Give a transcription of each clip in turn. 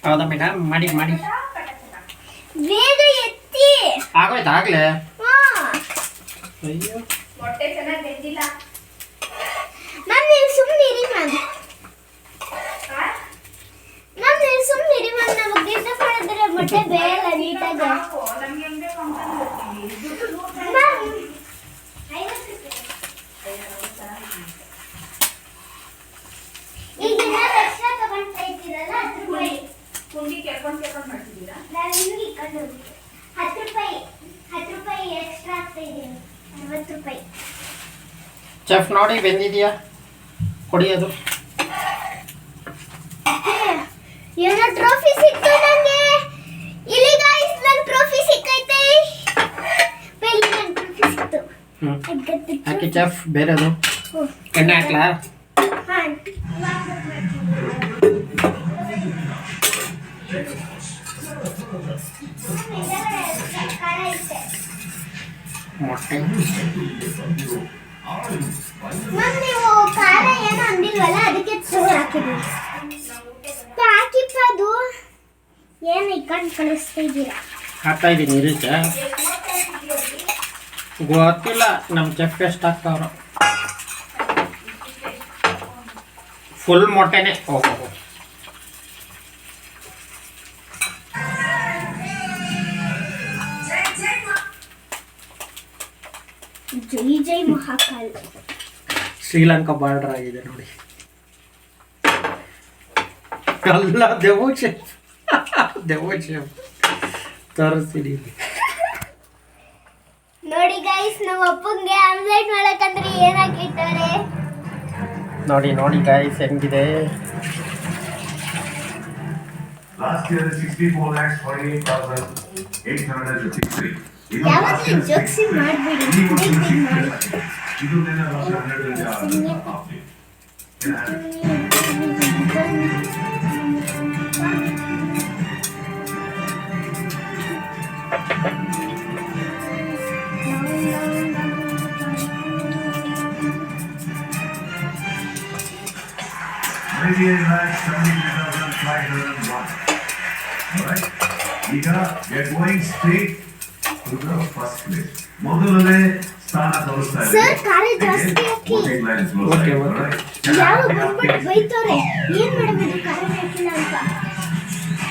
ಹೌದಾ ಮೇಡಮ್ ಮಾಡಿ ಮಾಡಿ ಬೇಗ ಎತ್ತಿ ಆಗೋಯ್ತು ಆಗ್ಲೇ ಅಯ್ಯೋ ಮೊಟ್ಟೆ ಚೆನ್ನಾಗಿ ಬೆಂದಿಲ್ಲ ಮ್ಯಾಮ್ ನೀವು ಸುಮ್ಮನಿರಿ ಮ್ಯಾಮ್ ನೀವು ಸುಮ್ಮನಿರಿ ಮ್ಯಾಮ್ ನಾವು ಗಿಡ್ಡ ಮಾಡಿದ್ರೆ ಮೊಟ್ಟೆ ಬೇಯಲ್ಲ ನೀಟಾಗಿ ನಮ್ಗೆ ಹೆಂಗ್ ಬೇಕು ಅಂತ ಬರ್ತೀವಿ ಮ್ಯಾಮ್ ಈಗ ನಾನು ಎಕ್ಸ್ಟ್ರಾ ತಗೊಂಡ್ತಾ ಇದ್ದೀರಲ್ಲ 10 ರೂಪಾಯಿ ಕುಂಡಿ ಕೆರ್ಕೊಂಡು ಮಾಡ್ತಿದ್ದೀರಾ ನಾನು ನಿಮಗೆ ಇಟ್ಕೊಂಡು 10 ರೂಪಾಯಿ 10 ರೂಪಾಯಿ ಎಕ್ಸ್ಟ್ರಾ ಆಗ್ತಾ ಇದ್ದೀನಿ 60 ರೂಪಾಯಿ ಚೆಫ್ ನೋಡಿ ಬೆಂದಿದೆಯಾ ಕೊಡಿಯೋದು ಏನೋ ಟ್ರೋಫಿ ಸಿಕ್ತು ನನಗೆ ಇಲ್ಲಿ ಗಾಯ್ಸ್ ನನ್ನ ಟ್ರೋಫಿ ಸಿಕ್ಕೈತೆ ಪೆಲ್ಲಿ ನನ್ನ ಟ್ರೋಫಿ ಸಿಕ್ತು ಹಾಕಿ ಚೆಫ್ ಬೇರೆದು ಎಣ್ಣೆ ಹಾಕ್ಲಾ ಹಾಂ ಮೊಟ್ಟೆ ಮ್ಯಾಮ್ ನೀವು ಖಾರ ಏನು ಅಂದಿಲ್ವಲ್ಲ ಅದಕ್ಕೆ ಚೂರು ಹಾಕಿದ್ವಿ ಹಾಕಿಪ್ಪ ಅದು ಏನು ಇಟ್ಕೊಂಡು ಕಳಿಸ್ತಾ ಇದ್ದೀರಾ ಹಾಕ್ತಾ ಇದ್ದೀನಿ ಇರುತ್ತೆ ಗೊತ್ತಿಲ್ಲ ನಮ್ಮ ಚೆಫ್ ಎಷ್ಟು ಹಾಕ್ತಾವ್ರು ಫುಲ್ ಮೊಟ್ಟೆನೆ ಓಹೋ ಜೈ ಜೈ ಮಹಾಕಾಲ್ ಶ್ರೀಲಂಕಾ ಬಾರ್ಡರ್ ಆಗಿದೆ ನೋಡಿ ಅಲ್ಲ ದೆವ್ವ ಶೇಫ್ ತರಿಸ್ತೀನಿ ನೋಡಿ ಗೈಸ್ ನಮ್ಮ ಅಪ್ಪಂಗೆ ಆಮ್ಲೆಟ್ ಮಾಡಕಂದ್ರೆ ಏನ್ ಹಾಕಿಟ್ಟಾರೆ ನೋಡಿ ನೋಡಿ ಗಾಯ್ಸ್ ಹೆಂಗಿದೆ Last year, 64,48,853. ಯಾವಾಗಲೂ ಜೋಕ್ಸಿ ಮಾಡಬೇಡಿ ಇದು ನನ್ನ ವರ್ಷ 98,73,501. Alright, ಈಗ we are going straight to the first place. ಮೊದಲನೇ ಸ್ಥಾನ ತೋರಿಸ್ತಾ ಇದೆ. ಸರ್ ಖಾರ ಜಾಸ್ತಿ ಹಾಕಿ ಓಕೆ ಯಾವ ಬಂದ್ಬಿಟ್ಟು ಬೈತವ್ರೆ ಏನ್ ಮಾಡಬೇಕು ಖಾರ ಹಾಕಿಲ್ಲ ಅಂತ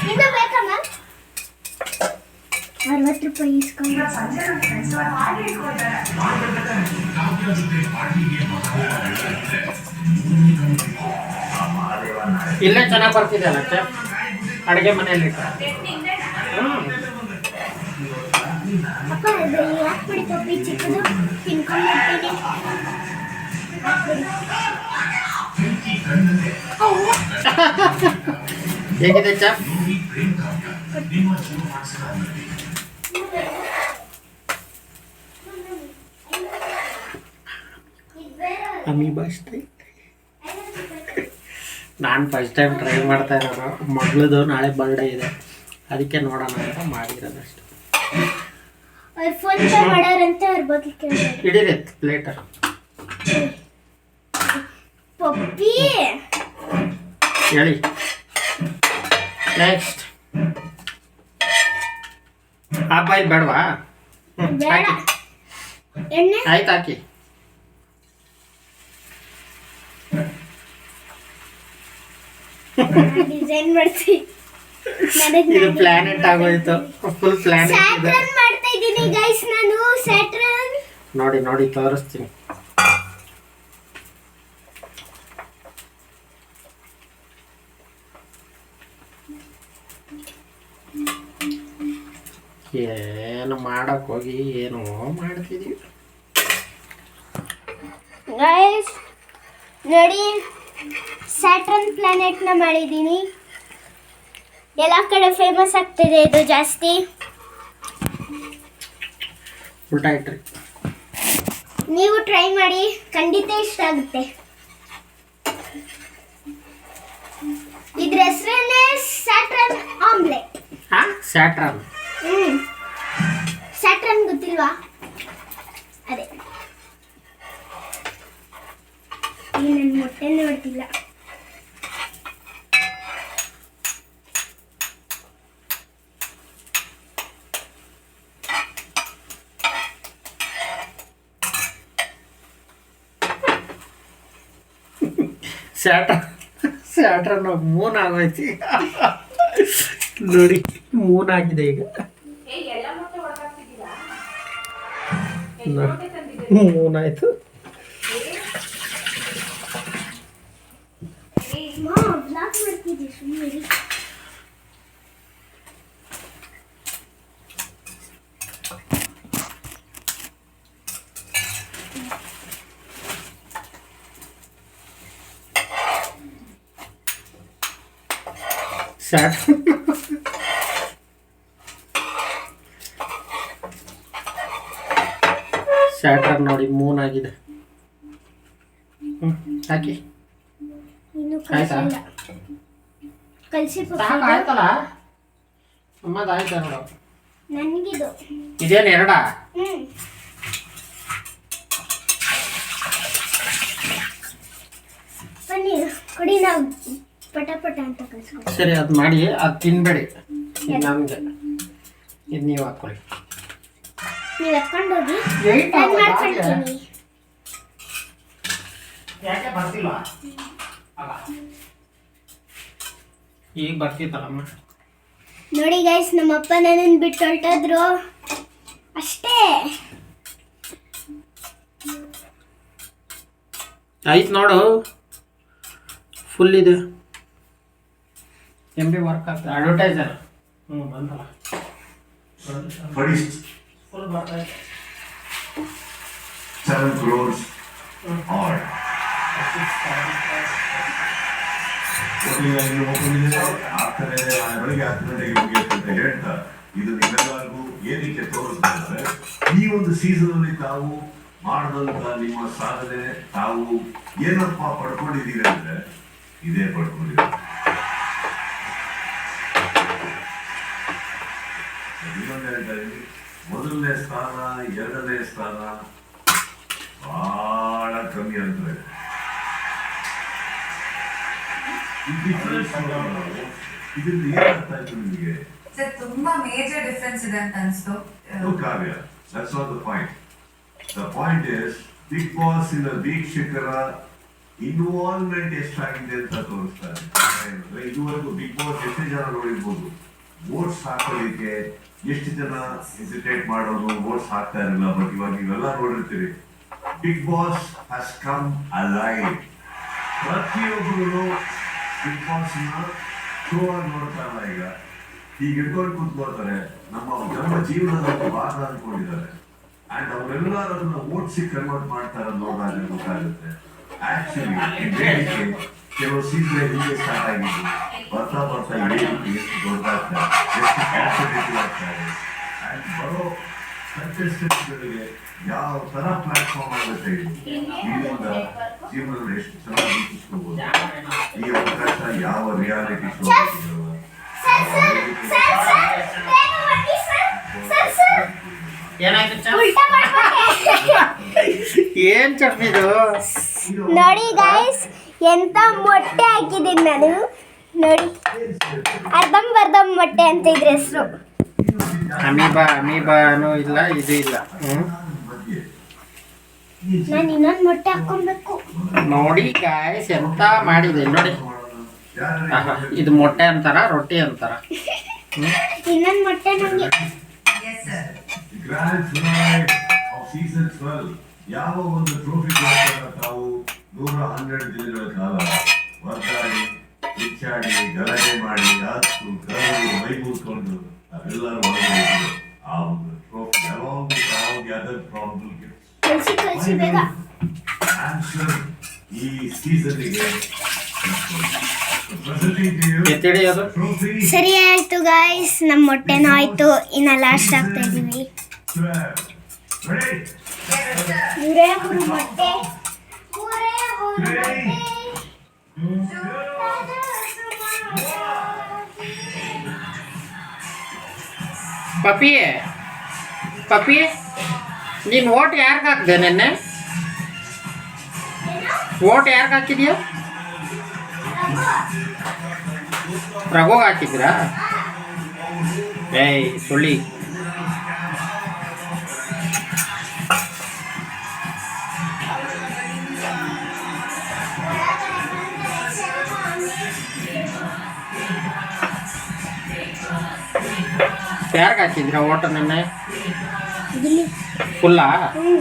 ಇನ್ನು ಬೇಕಾ ಮ್ಯಾಮ್ 60 ರೂಪಾಯಿ ಇಸ್ಕೊಂಡು ಇಲ್ಲೇ ಚೆನ್ನಾಗಿ ಬರ್ತಿದೆ ಅಲ್ಲ ಚೆಫ್ ಅಡುಗೆ ಮನೆಯಲ್ಲಿ ಅಪ್ಪ ಅದು ಯಾಕೆ ಬಿಡಿ ಪಪ್ಪಿ ಚಿಕ್ಕದು ತಿನ್ಕೊಂಡ್ಬಿಡ್ತೀನಿ ಹೇಗಿದೆ ಚೆಫ್ ಅಮೀಬಾ ಅಷ್ಟೇ ನಾನು ಫಸ್ಟ್ ಟೈಮ್ ಟ್ರೈ ಮಾಡ್ತಾ ಇರೋದು ಮಗಳದು ನಾಳೆ ಬರ್ಡೇ ಇದೆ ಅದಕ್ಕೆ ನೋಡೋಣ ಅಂತ ಮಾಡಿರೋದಷ್ಟು ಅವ್ರು ಫೋನ್ ಪೇ ಮಾಡೋರಂತೆ ಅವ್ರ ಬಗ್ಗೆ ಕೇಳಿದ್ರು ಇಡೀರಿ ಪ್ಲೇಟ್ ಪಪ್ಪಿ ಹೇಳಿ ನೆಕ್ಸ್ಟ್ ಆ ಬಾಯಿಲ್ ಬೇಡವಾ ಬೇಡ ಎಣ್ಣೆ ಆಯ್ತು ಹಾಕಿ ಡಿಸೈನ್ ಮಾಡ್ತೀನಿ ಇದು ಪ್ಲಾನೆಟ್ ಆಗೋಯ್ತು ಫುಲ್ ಪ್ಲಾನೆಟ್ ಇದೆ ಸ್ಯಾಟ್ರನ್ ಮಾಡ್ತಾ ಇದ್ದೀನಿ ಗೈಸ್ ನಾನು ಸ್ಯಾಟ್ರನ್ ನೋಡಿ ನೋಡಿ ತೋರಿಸ್ತೀನಿ ಏನು ಮಾಡಕ್ ಹೋಗಿ ಏನೋ ಮಾಡ್ತಿದೀವಿ ಗೈಸ್ ನೋಡಿ ಸ್ಯಾಟ್ರನ್ ಪ್ಲಾನೆಟ್ ನ ಮಾಡಿದ್ದೀನಿ ಎಲ್ಲ ಕಡೆ ಫೇಮಸ್ ಆಗ್ತಿದೆ ಇದು ಜಾಸ್ತಿ ಉಲ್ಟಾ ಇಟ್ರಿ ನೀವು ಟ್ರೈ ಮಾಡಿ ಖಂಡಿತ ಇಷ್ಟ ಆಗುತ್ತೆ ಇದ್ರ ಹೆಸರನ್ನೇ ಸ್ಯಾಟ್ರನ್ ಆಮ್ಲೆಟ್ ಹಾ ಸ್ಯಾಟ್ರನ್ ಸ್ಯಾಟ್ರನ್ ಗೊತ್ತಿಲ್ವಾ ಅದೇ ಈ ನನ್ನ ಮೊಟ್ಟೆ ನೋಡ್ತಿಲ್ಲ ಸ್ಯಾಟ್ರನ್ ಮೂನ್ ಆಗೋಯ್ತು ನೋಡಿ, ಮೂನ್ ಆಗಿದೆ ಈಗ. ಏ ಎಲ್ಲ ಮೊಟ್ಟೆ ಹೊಡ್ದಾಕ್ತಿದ್ದೀರಾ? ನ- ಮೊಟ್ಟೆ ತಂದಿದ್ದೀರಾ? ಮೂನ್ ಆಯ್ತು. ಬ್ಲಾಗ್ ಮಾಡ್ತಿದ್ದೆ ಸುಮ್ಮನೆ. ಸ್ಯಾಟ್ರನ್ ನೋಡಿ ಮೂನ್ ಆಗಿದೆ. ಹಾಕಿ ಇನ್ನು ಆಯ್ತಾ? ಕಳಿಸಿಲ್ಲ. ಕಳಿಸಿ ಸಾಕು ಆಯ್ತಲ್ಲ, ಅಮ್ಮದು ಆಯ್ತಾ ನೋಡು. ನನಗಿದು. ಇದೇನು ಎರಡಾ? ಬನ್ನಿ ಕೊಡಿ, ನಾವು ಪಟ ಪಟ ಅಂತ ಕಳಿಸ್ಕೊ. ಸರಿ, ಅದು ಮಾಡಿ, ಅದು ತಿನ್ಬೇಡಿ. ಇದು ನಮಗೆ, ಇದು ನೀವು ಹಾಕ್ಕೊಳ್ಳಿ. ನೀವು ಎತ್ಕೊಂಡು ಹೋಗಿ, Wait ನಾನು ಮಾಡು, ಮಾಡ್ಕೊಳ್ತೀನಿ. ಯಾಕೆ ಬರ್ತಿಲ್ಲ? ಈಗ ಬರ್ತಿತ್ತಲ್ಲಮ್ಮ. ನೋಡಿ ಗೈಸ್, ನಮ್ಮಪ್ಪ ನನ್ನನ್ನು ಬಿಟ್ಟು ಹೊರಟೋದ್ರು ಅಷ್ಟೇ. ಆಯ್ತು ನೋಡು, ಫುಲ್ ಇದೆ. MB ವರ್ಕ್ ಆಗ್ತದೆ. ಅಡ್ವರ್ಟೈಸರ್ ಬಂತಲ್ಲ, First, ಫುಲ್ ಬರ್ತಾ ಇದೆ. 7 crores odd. ಆಗ್ತಾನೆ ಬೆಳಿಗ್ಗೆ 10 ಗಂಟೆಗೆ ಮುಗಿಯುತ್ತೆ ಅಂತ ಹೇಳ್ತಾ, ಇದು ನಿಮ್ಮೆಲ್ಲರಿಗೂ ಏನಕ್ಕೆ ತೋರಿಸ್ತಾ ಇದ್ದಾರೆ, ಈ ಒಂದು ಸೀಸನ್ ಅಲ್ಲಿ ತಾವು ಮಾಡಿದಂತ ನಿಮ್ಮ ಸಾಧನೆ, ತಾವು ಏನಪ್ಪ ಪಡ್ಕೊಂಡಿದ್ದೀರಿ ಅಂದ್ರೆ ಇದೇ ಪಡ್ಕೊಂಡಿದ್ದೀರಿ. ಇನ್ನೊಂದು ಹೇಳ್ತಾ ಇದ್ದೀನಿ, ಮೊದಲನೇ ಸ್ಥಾನ, ಎರಡನೇ ಸ್ಥಾನ ಬಹಳ ಕಮ್ಮಿ ಅಂದ್ರೆ ಇದರಿಂದ ಏನಾಗ್ತಾ ಇತ್ತು ನಿಮಗೆ? ಸರ್ ತುಂಬಾ ಮೇಜರ್ ಡಿಫರೆನ್ಸ್ ಇದೆ ಅಂತ ಅನ್ಸ್ತು. Kavya, that's not the point. The point is, Bigg Boss ಇನ ವೀಕ್ಷಕರ ಇನ್ವಾಲ್ವ್ಮೆಂಟ್ ಎಷ್ಟಾಗಿದೆ ಅಂತ ತೋರಿಸ್ತಾರೆ. ಇದುವರೆಗೂ ಬಿಗ್ ಬಾಸ್ ಎಷ್ಟು ಜನ ನೋಡಿರ್ಬೋದು, ವೋಟ್ಸ್ ಹಾಕೋಲಿಕ್ಕೆ ಎಷ್ಟು ಜನ ಹೆಸಿಟೇಟ್ ಮಾಡೋದು, ವೋಟ್ಸ್ ಹಾಕ್ತಾ ಇರಲಿಲ್ಲ. ಬಟ್ ಇವಾಗ ನೀವೆಲ್ಲ ನೋಡಿರ್ತೀರಿ, Bigg Boss has come alive. ಪ್ರತಿಯೊಬ್ಬರು ಬಿಗ್ ಬಾಸ್ ಶೋ ಆಗಿ ನೋಡ್ತಾ ಇಲ್ಲ. ಈಗ ಇಟ್ಕೊಂಡು ಕೂತ್ಕೊಳ್ತಾರೆ, ನಮ್ಮ ಜೀವನದ ಒಂದು ಭಾಗ ಅನ್ಕೊಂಡಿದ್ದಾರೆ. ಅಂಡ್ ಅವರೆಲ್ಲರನ್ನ ಓಟ್ಸಿ ಕನ್ವರ್ಟ್ ಮಾಡ್ತಾರೆ ನೋಡಿದಾಗ ಗೊತ್ತಾಗುತ್ತೆ. ಆಕ್ಚುಲಿ ಕೆಲವು ಸೀಸನ್ ಹೀಗೆ ಸ್ಟಾರ್ಟ್ ಆಗಿದ್ದು, ಬರ್ತಾ ಬರ್ತಾ ವೇದಿಕೆ ಎಷ್ಟು ದೊಡ್ಡದಾಗ್ತಾರೆ, ಎಷ್ಟು ಕಾಂಪಿಟೇಟಿವ್ ಆಗ್ತಾರೆ. ಅಂಡ್ ಬರೋ ಕಂಟೆಸ್ಟೆಂಟ್ಗಳಿಗೆ ಯಾವ ತರ ಪ್ಲಾಟ್ಫಾರ್ಮ್ ಆಗುತ್ತೆ, ಇದರಿಂದ ಜೀವನದಲ್ಲಿ ಎಷ್ಟು ಚೆನ್ನಾಗಿ ರೂಪಿಸ್ಕೋಬಹುದು. ಈ ಅವಕಾಶ ಯಾವ ರಿಯಾಲಿಟಿ ಶೋ ಏನಾಯ್ತು? ಉಲ್ಟಾ ಮಾಡ್ಬಿಟ್ಟೆ. ಏನ್ ಚಪ್ಪಿದು? ನೋಡಿ ಗೈಸ್, ಎಂತ ಮೊಟ್ಟೆ ಹಾಕಿದ್ದೀನಿ ನಾನು. ನೋಡಿ, ಅರ್ಧಂಬರ್ಧಂ ಮೊಟ್ಟೆ ಅಂತ ಇದ್ರ ಹೆಸರು. ಅಮೀಬಾನು ಇಲ್ಲ, ಇದು ಇಲ್ಲ. ನಾನು ಇನ್ನೊಂದು ಮೊಟ್ಟೆ ಹಾಕೊಬೇಕು. ನೋಡಿ ಗಾಯ್ಸ್, ಎಂತ ಮಾಡಿದೆ ನೋಡಿ. ಇದು ಮೊಟ್ಟೆ ಅಂತಾರ, ರೊಟ್ಟಿ ಅಂತಾರ. ಇನ್ನೊಂದು ಮೊಟ್ಟೆ ನನಗೆ. Yes sir. Grand finale of season 12 ಯಾವ ಒಂದು ಟ್ರೋಫಿಗೋಸ್ಕರ ತಾವು 112 ದಿನಗಳ ಕಾಲ ಒದ್ದಾಡಿ, ಕಿಚ್ಚಾಡಿ, ಗಲಾಟೆ ಮಾಡಿ, ಹತ್ತು ಕರೆದು ಮೈ ಮುಗಿಸ್ಕೊಂಡು ನಾವೆಲ್ಲರೂ ಹೊರಗಡೆ ಆ ಒಂದು trophy along with all the other problem ಕಳಿಸಿ ಬೇಗ. ಆನ್ಸರ್ ಈ ಸೀಸನ್ಗೆ ಎತ್ತಿಡಿ ಅದು. ಟ್ರೋಫಿ. ಸರಿ ಆಯ್ತು ಗೈಸ್, ನಮ್ಮ ಮೊಟ್ಟೆನೂ ಆಯ್ತು. ಇನ್ನ ಲಾಸ್ಟ್ ಆಗ್ತಾ ಇದೀವಿ. ರೆಡಿ? ಇವರೇ ಮೂರು ಮೊಟ್ಟೆ. ಮೂರೇ ಮೂರು ಮೊಟ್ಟೆ. ಪಪ್ಪಿ, ಪಪ್ಪಿ, ನೀನು ಓಟ್ ಯಾರಿಗೆ ಹಾಕ್ದೆ ನೆನ್ನೆ? ಓಟ್ ಯಾರಿಗೆ ಹಾಕಿದ್ಯಾ? ರಘುಗೆ ಹಾಕಿದ್ರಾ? ಏಯ್ ಸುಳ್ಳಿ. ಯಾರಿಗೆ ಹಾಕಿದ್ದೀರಾ ಓಟು ನಿನ್ನೆ ಗಿಲ್ಲಿ ಫುಲ್ಲಾ ಹ್ಞೂ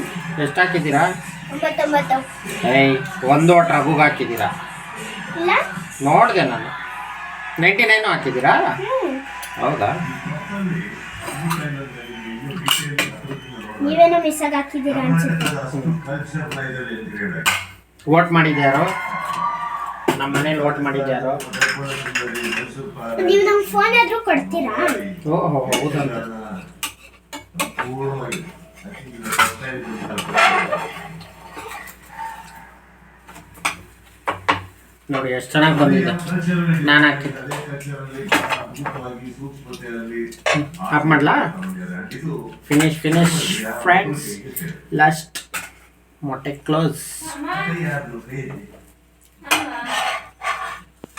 ಎಷ್ಟು ಹಾಕಿದ್ದೀರಾ 99 ಏಯ್ ಒಂದು ಓಟ್ ರಘುಗೆ ಹಾಕಿದ್ದೀರಾ ಇಲ್ಲ ನೋಡಿದೆ ನಾನು 99 ಹಾಕಿದ್ದೀರಾ ಹ್ಞೂ ಹೌದಾ ನೀವೇನೋ ಮಿಸ್ ಆಗಿ ಹಾಕಿದ್ದೀರಾ ಅನ್ಸುತ್ತೆ ವೋಟ್ ಮಾಡಿದ್ಯಾರು ನಮ್ಮ ಮನೇಲಿ ವೋಟ್ ಮಾಡಿದ್ಯಾರು ನೀವು ನಮ್ಮ ಫೋನ್ ಆದ್ರೂ ಕೊಡ್ತೀರಾ ಓಹೋ ಹೌದಂತ ನೋಡಿ ಎಷ್ಟು ಚೆನ್ನಾಗಿ ಬಂದಿದೆ ನಾನು ಹಾಕಿದ್ದೆ ಆಫ್ ಮಾಡ್ಲಾ ಫಿನಿಶ್ ಫ್ರೆಂಡ್ಸ್ ಲಾಸ್ಟ್ ಮೊಟ್ಟೆ ಕ್ಲೋಸ್